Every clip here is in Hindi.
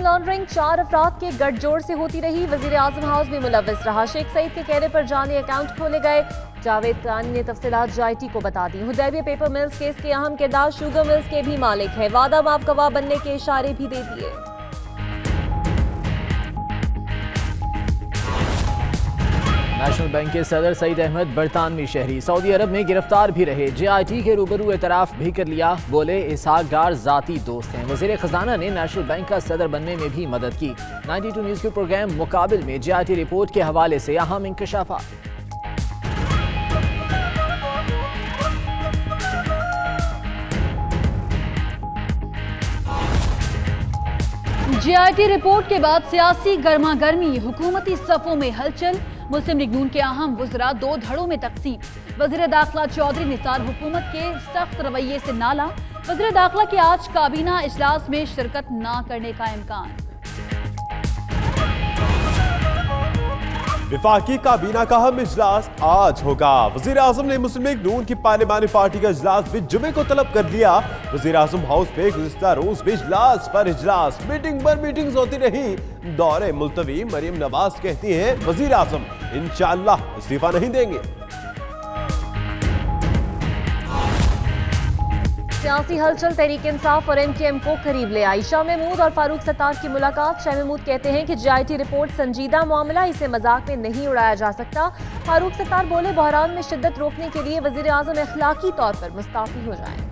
लॉन्ड्रिंग 4 अफराद के गठजोड़ से होती रही। वजीर आजम हाउस में मुलव्वस रहा। शेख सईद के कहने पर जाली अकाउंट खोले गए। जावेद खान ने तफसीलात JIT को बता दी। हुदैबिया पेपर मिल्स केस के अहम किरदार शुगर मिल्स के भी मालिक है। वादा माफ गवाह बनने के इशारे भी दे दिए। नेशनल बैंक के सदर सईद अहमद बरतानवी शहरी सऊदी अरब में गिरफ्तार भी रहे। JIT के रूबरू एतराफ भी कर लिया। बोले इसहाक डार जाती दोस्त हैं। वजीर खजाना ने नेशनल बैंक का सदर बनने में भी मदद की। 92 न्यूज के प्रोग्राम मुकाबिल में JIT रिपोर्ट के हवाले से अहम इंकशाफात। JIT रिपोर्ट के बाद सियासी गर्मा गर्मी, हुकूमती सफों में हलचल। मुस्लिम लीग नून के अहम वज़रा 2 धड़ों में तकसीम। वज़ीर दाखिला चौधरी निसार हुकूमत के सख्त रवैये से नाला। वज़ीर दाखिला की आज काबीना इजलास में शिरकत न करने का इम्कान। विफाकी काबीना का अहम इजलास आज होगा। वजीर आजम ने मुस्लिम लीग नून की पार्लिमानी पार्टी का इजलास भी जुमे को तलब कर लिया। वजीर आजम हाउस पे गुज़िश्ता रोज भी इजलास पर इजलास, मीटिंग पर मीटिंग्स होती रही। दौरे मुलतवी मरियम नवाज कहती हैं वजीर आजम इंशाअल्लाह इस्तीफा नहीं देंगे। सियासी हलचल तहरीक इंसाफ और MKM को करीब ले आई। शाह महमूद और फारूक सत्तार की मुलाकात। शाह महमूद कहते हैं कि JIT रिपोर्ट संजीदा मामला, इसे मजाक में नहीं उड़ाया जा सकता। फारूक सत्तार बोले बहरान में शिद्दत रोकने के लिए वजीर आजम अखलाकी तौर पर मुस्ताफी हो जाएं।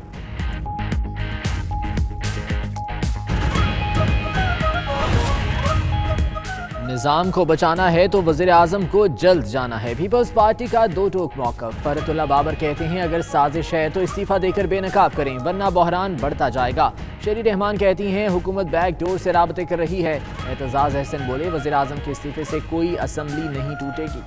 निज़ाम को बचाना है तो वज़ीर आज़म को जल्द जाना है। पीपल्स पार्टी का 2 टोक मौक़िफ़। फरतुल्ला बाबर कहते हैं अगर साजिश है तो इस्तीफ़ा देकर बेनकाब करें वरना बहरान बढ़ता जाएगा। शेरी रहमान कहती हैं हुकूमत बैक डोर से राबते कर रही है। एतजाज़ अहसन बोले वज़ीर आज़म के इस्तीफ़े से कोई असम्बली नहीं टूटेगी।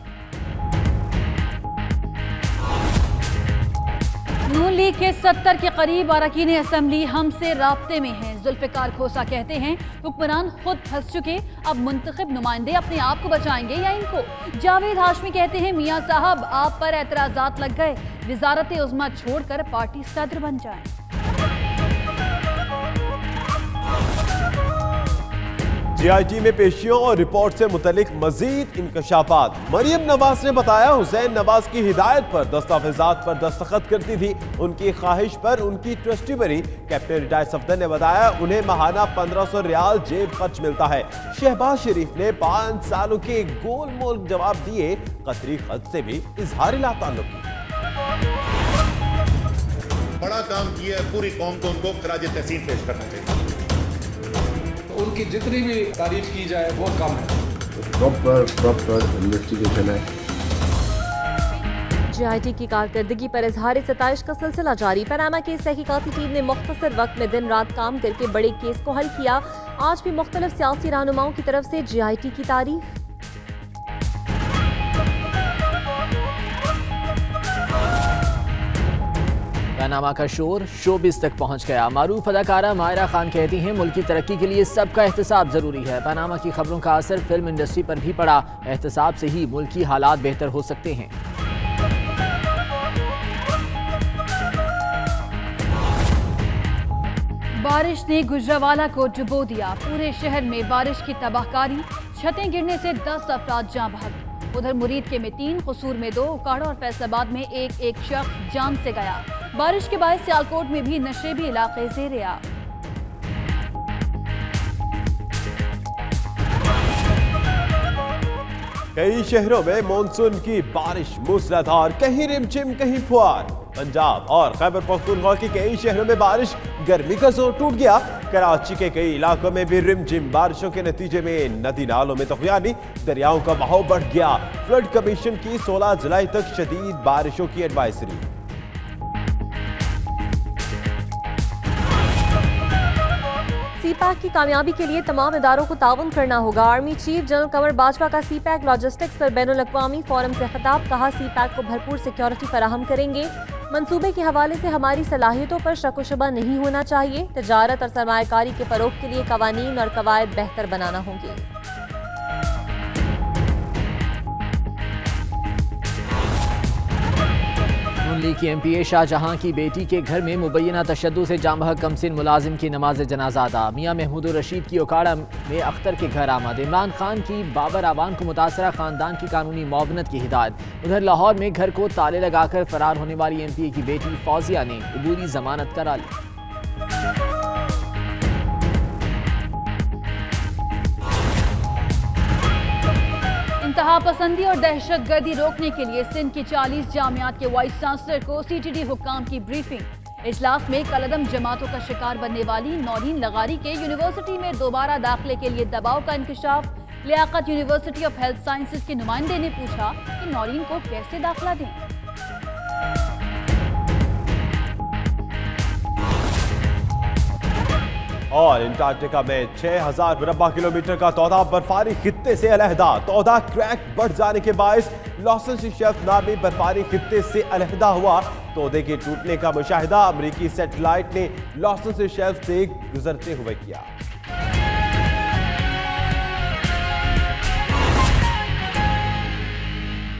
नून लीग के 70 के करीब अरकान असम्बली हमसे राब्ते में हैं। जुल्फ़िकार खोसा कहते हैं हुक्मरान खुद फंस चुके, अब मुंतखब नुमाइंदे अपने आप को बचाएंगे या इनको। जावेद हाशमी कहते हैं मियाँ साहब आप पर एतराज़ात लग गए, वज़ारत उज़्मा छोड़कर पार्टी सदर बन जाएं। JIT में पेशियों और रिपोर्ट से मुतलिक मजीद इंकशाफात। मरियम नवाज ने बताया हुसैन नवाज की हिदायत पर दस्तावेजात पर दस्तखत करती थी। उनकी ख्वाहिश पर उनकी ट्रस्टी बनी। कैप्टन रिटायर्ड सफदर ने बताया उन्हें माहाना 1500 रियाल जेब खर्च मिलता है। शहबाज शरीफ ने 5 सालों के गोल मोल जवाब दिए। कतरी खत से भी इजहार ताल्लुक। बड़ा काम किया है, पूरी कौम को उनको खराज तहसीन पेश करना चाहिए। उनकी जितनी भी तारीफ की जाए वो कम है। प्रॉपर इन्वेस्टिगेशन है। JIT की कारकर्दगी पर इजहार सताइश का सिलसिला जारी। पनामा केस तहकीकाती टीम ने मुख्तसर वक्त में दिन रात काम करके बड़े केस को हल किया। आज भी मुख्तलिफ सियासी रहनुमाओं की तरफ से JIT की तारीफ। पनामा का शोर शोबिस तक पहुंच गया। मारूफ अदाकारा मायरा खान कहती हैं मुल्क की तरक्की के लिए सबका एहतसाब जरूरी है। पनामा की खबरों का असर फिल्म इंडस्ट्री पर भी पड़ा। एहतसाब से ही मुल्क की हालात बेहतर हो सकते हैं। बारिश ने गुजरावाला को डुबो दिया। पूरे शहर में बारिश की तबाहकारी, छतें गिरने से 10 अफराद जान बहक। उधर मुरीद के में 3, कसूर में 2, उकाड़ा और फैसलाबाद में एक शख्स जान से गया। बारिश के बाद सियालकोट में भी नशेबी इलाके ज़ेर-ए-आब। कई शहरों में मानसून की बारिश मूसलाधार, कहीं रिमझिम कहीं फुहार। पंजाब और खैबर पख्तूनख्वा के कई शहरों में बारिश, गर्मी का जोर टूट गया। कराची के कई इलाकों में भी रिमझिम बारिशों के नतीजे में नदी नालों में तूफानी, दरियाओं का बहाव बढ़ गया। फ्लड कमीशन की 16 जुलाई तक शदीद बारिशों की एडवाइजरी। CPAC की कामयाबी के लिए तमाम इदारों को ताउन करना होगा। आर्मी चीफ जनरल कमर बाजवा का CPAC लॉजिस्टिक्स पर बैनुल-अक़वामी फोरम से खिताब। कहा CPAC को भरपूर सिक्योरिटी फराहम करेंगे। मंसूबे के हवाले से हमारी सलाहियतों पर शक व शुबा नहीं होना चाहिए। तजारत और सरमायाकारी के फरोग के लिए कवानीन और कवायद बेहतर बनाना होंगे। लीग की MPA शाहजहां की बेटी के घर में मुबैना तशद्दुद से जामहक कमसिन मुलाजिम की नमाज जनाजा अदा। मियां महमूद रशीद की ओकाड़ा में अख्तर के घर आमद। इमरान खान की बाबर आवान को मुतासरा खानदान की कानूनी मुआवनत की हिदायत। उधर लाहौर में घर को ताले लगाकर फरार होने वाली MPA की बेटी फौजिया ने अबूरी जमानत करा ली। इंतहा पसंदी और दहशत गर्दी रोकने के लिए सिंध की 40 जामियात के वाइस चांसलर को CTD हुक्काम की ब्रीफिंग। इजलास में कलअदम जमातों का शिकार बनने वाली नौरीन लगारी के यूनिवर्सिटी में दोबारा दाखिले के लिए दबाव का इंकशाफ। Liaquat university of health sciences के नुमाइंदे ने पूछा कि नौरीन को कैसे दाखिला दें। और अंटार्कटिका में 6000 मुरब्बा किलोमीटर का तौदा बर्फानी खित्ते से अलहदा। तौदा क्रैक बढ़ जाने के बायस लॉसेंस शेल्फ नामी बर्फानी खित्ते से अलहदा हुआ। तौदे के टूटने का मुशाहिदा अमरीकी सैटेलाइट ने लॉसेंस शेल्फ से गुजरते हुए किया।